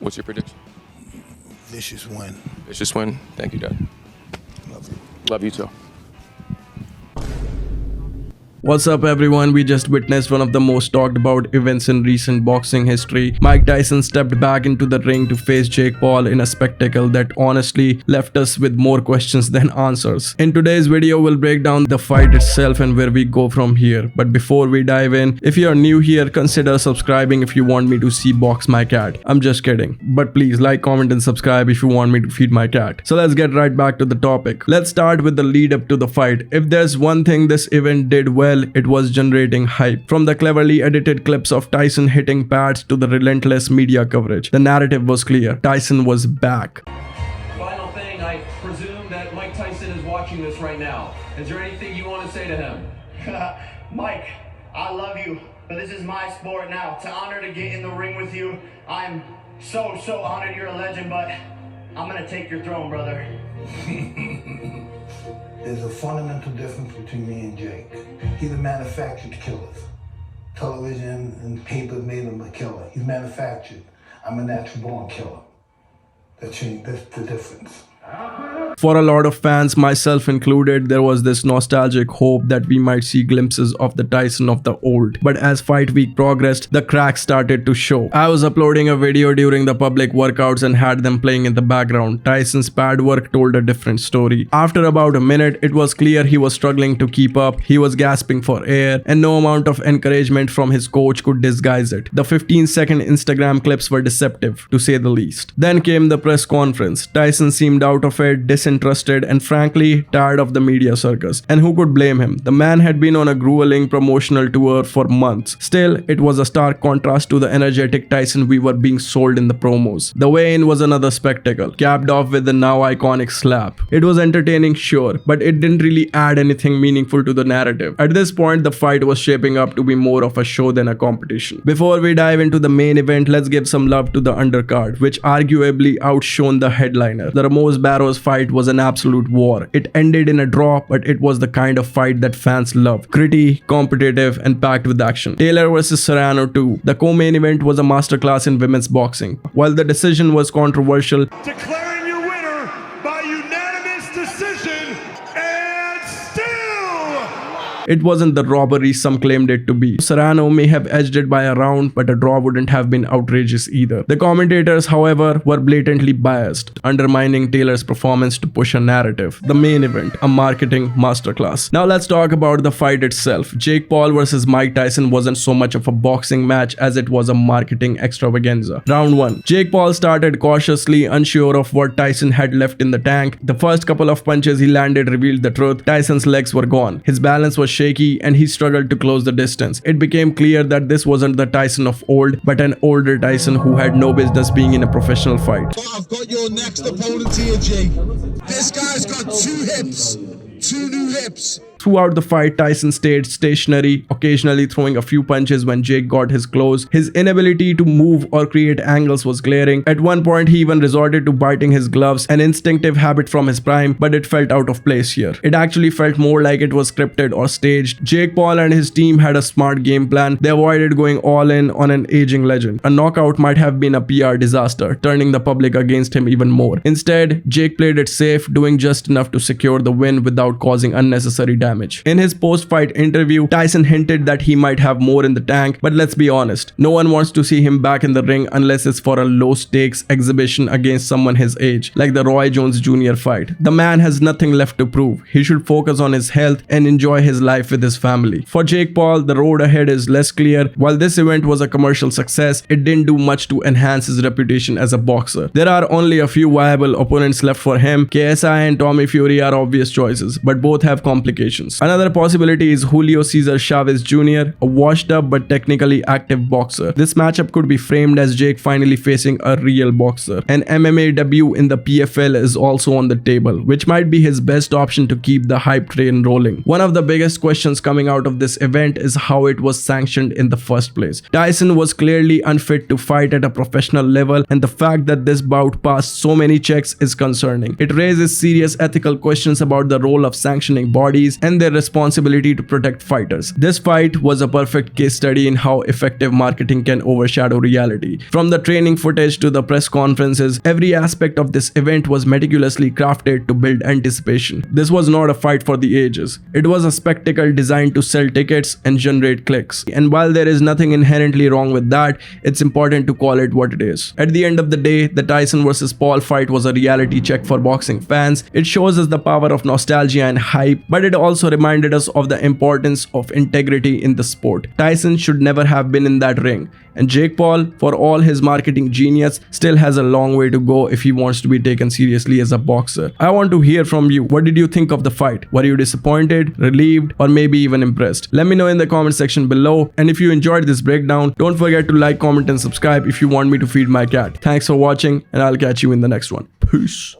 What's your prediction? Vicious win. Vicious win. Thank you, Dad. Love you. Love you too. What's up everyone, we just witnessed one of the most talked about events in recent boxing history. Mike Tyson stepped back into the ring to face Jake Paul in a spectacle that honestly left us with more questions than answers. In today's video, we'll break down the fight itself and where we go from here. But before we dive in, if you are new here, consider subscribing if you want me to see box my cat. I'm just kidding. But please like, comment and subscribe if you want me to feed my cat. So let's get right back to the topic. Let's start with the lead up to the fight. If there's one thing this event did well, it was generating hype. From the cleverly edited clips of Tyson hitting pads to the relentless media coverage, the narrative was clear. Tyson was back. Final thing, I presume that Mike Tyson is watching this right now. Is there anything you want to say to him? Mike, I love you, but this is my sport now. It's an honor to get in the ring with you. I'm so honored you're a legend, but I'm gonna take your throne, brother. There's a fundamental difference between me and Jake. He's a manufactured killer. Television and paper made him a killer. He's manufactured. I'm a natural born killer. That's the difference. For a lot of fans, myself included, there was this nostalgic hope that we might see glimpses of the Tyson of the old. But as fight week progressed, the cracks started to show. I was uploading a video during the public workouts and had them playing in the background. Tyson's pad work told a different story. After about a minute, it was clear he was struggling to keep up. He was gasping for air, and no amount of encouragement from his coach could disguise it. The 15-second Instagram clips were deceptive, to say the least. Then came the press conference. Tyson seemed out of it, disinterested, and frankly tired of the media circus. And who could blame him? The man had been on a grueling promotional tour for months. Still, it was a stark contrast to the energetic Tyson we were being sold in the promos. The weigh-in was another spectacle, capped off with the now iconic slap. It was entertaining, sure, but it didn't really add anything meaningful to the narrative. At this point, the fight was shaping up to be more of a show than a competition. Before we dive into the main event, let's give some love to the undercard, which arguably outshone the headliner. The Ramos Barros fight was an absolute war. It ended in a draw, but it was the kind of fight that fans love. Gritty, competitive, and packed with action. Taylor vs Serrano 2. The co-main event was a masterclass in women's boxing. While the decision was controversial, Declaring your winner by unanimous decision, and still it wasn't the robbery some claimed it to be. Serrano may have edged it by a round, but a draw wouldn't have been outrageous either. The commentators, however, were blatantly biased, undermining Taylor's performance to push a narrative. The main event, a marketing masterclass. Now let's talk about the fight itself. Jake Paul versus Mike Tyson wasn't so much of a boxing match as it was a marketing extravaganza. Round 1. Jake Paul started cautiously, unsure of what Tyson had left in the tank. The first couple of punches he landed revealed the truth. Tyson's legs were gone. His balance was shaky and he struggled to close the distance. It became clear that this wasn't the Tyson of old, but an older Tyson who had no business being in a professional fight. I've got your next opponent here, Jake. This guy's got two new hips. Throughout the fight, Tyson stayed stationary, occasionally throwing a few punches when Jake got his close. His inability to move or create angles was glaring. At one point, he even resorted to biting his gloves, an instinctive habit from his prime, but it felt out of place here. It actually felt more like it was scripted or staged. Jake Paul and his team had a smart game plan. They avoided going all in on an aging legend. A knockout might have been a PR disaster, turning the public against him even more. Instead, Jake played it safe, doing just enough to secure the win without causing unnecessary damage. In his post-fight interview, Tyson hinted that he might have more in the tank, but let's be honest, no one wants to see him back in the ring unless it's for a low-stakes exhibition against someone his age, like the Roy Jones Jr. fight. The man has nothing left to prove. He should focus on his health and enjoy his life with his family. For Jake Paul, the road ahead is less clear. While this event was a commercial success, it didn't do much to enhance his reputation as a boxer. There are only a few viable opponents left for him. KSI and Tommy Fury are obvious choices, but both have complications. Another possibility is Julio Cesar Chavez Jr., a washed up but technically active boxer. This matchup could be framed as Jake finally facing a real boxer. An MMA debut in the PFL is also on the table, which might be his best option to keep the hype train rolling. One of the biggest questions coming out of this event is how it was sanctioned in the first place. Tyson was clearly unfit to fight at a professional level, and the fact that this bout passed so many checks is concerning. It raises serious ethical questions about the role of sanctioning bodies and and their responsibility to protect fighters. This fight was a perfect case study in how effective marketing can overshadow reality. From the training footage to the press conferences, every aspect of this event was meticulously crafted to build anticipation. This was not a fight for the ages. It was a spectacle designed to sell tickets and generate clicks. And while there is nothing inherently wrong with that, it's important to call it what it is. At the end of the day, the Tyson vs. Paul fight was a reality check for boxing fans. It shows us the power of nostalgia and hype, but it also reminded us of the importance of integrity in the sport. Tyson should never have been in that ring, and Jake Paul, for all his marketing genius, still has a long way to go if he wants to be taken seriously as a boxer. I want to hear from you. What did you think of the fight? Were you disappointed, relieved, or maybe even impressed? Let me know in the comment section below. And if you enjoyed this breakdown, don't forget to like, comment, and subscribe if you want me to feed my cat. Thanks for watching, and I'll catch you in the next one. Peace.